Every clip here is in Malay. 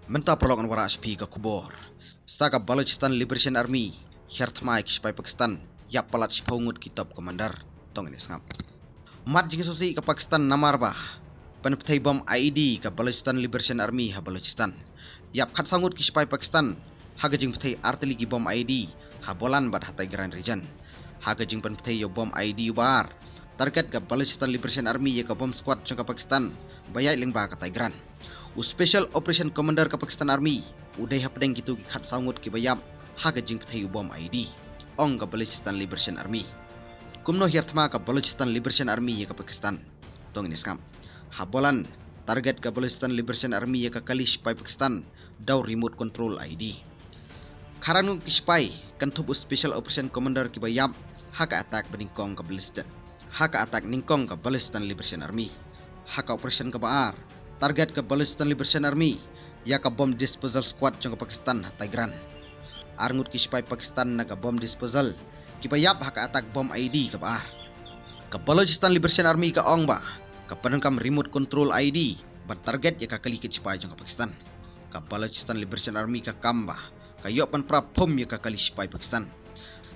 Menta perlokan wara SP ka kubor. Staka Balochistan Liberation Army, Hiertmai Kispai Pakistan, Yap Palat Sipaungut Kitab Komandar, Tong ini sengap. Mat jing sosi ka Pakistan namarba, Penpetai bom IED ka Balochistan Liberation Army ha Balochistan. Yap khat sangut Kispai Pakistan, haga jing petai artili ki bom IED ha bolan bad hatai Grand Region. Haga jing penpetai yo bom IED bar, target ka Balochistan Liberation Army ya ka bom squad jang ka Pakistan, bayai lingba ka Tigran. Special Operation Commander ka Pakistan Army udai hapdeng gitu ki khat sangut ki bayam haga jing petai bom IED ong ka Balochistan Liberation Army kumno hiertma ka Balochistan Liberation Army ya ka Pakistan tong ini skam habolan target ka Balochistan Liberation Army ya ka kalish pai Pakistan daw remote control IED karanu ki spy kan thup Special Operation Commander ki bayam haka attack beningkong ka Balochistan haka attack ningkong ka Balochistan Liberation Army haka operation ka baar target ke Balochistan Liberation Army ya ka bom disposal squad jang Pakistan Tigran arngut ki spy Pakistan na ka bom disposal ki payap haka attack bom IED ka baar ka Balochistan Liberation Army ka ong ba ka panangkam remote control IED ban target ya ka kalikit spy jang Pakistan ka Balochistan Liberation Army ka kamba ka yopan pra pom ya ka kali spy Pakistan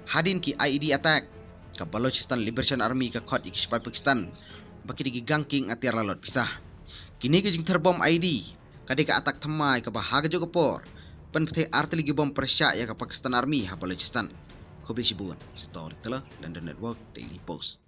hadin ki IED attack ka Balochistan Liberation Army ka khot ik spy Pakistan baki digi gangking atiar lalot pisah kini ke jing terbom IED kadeka atak thamai ka bahaga jo por penpete artili gi bom persya ya ka Pakistan Army ha Balochistan khobli sibun story tela London Network Daily Post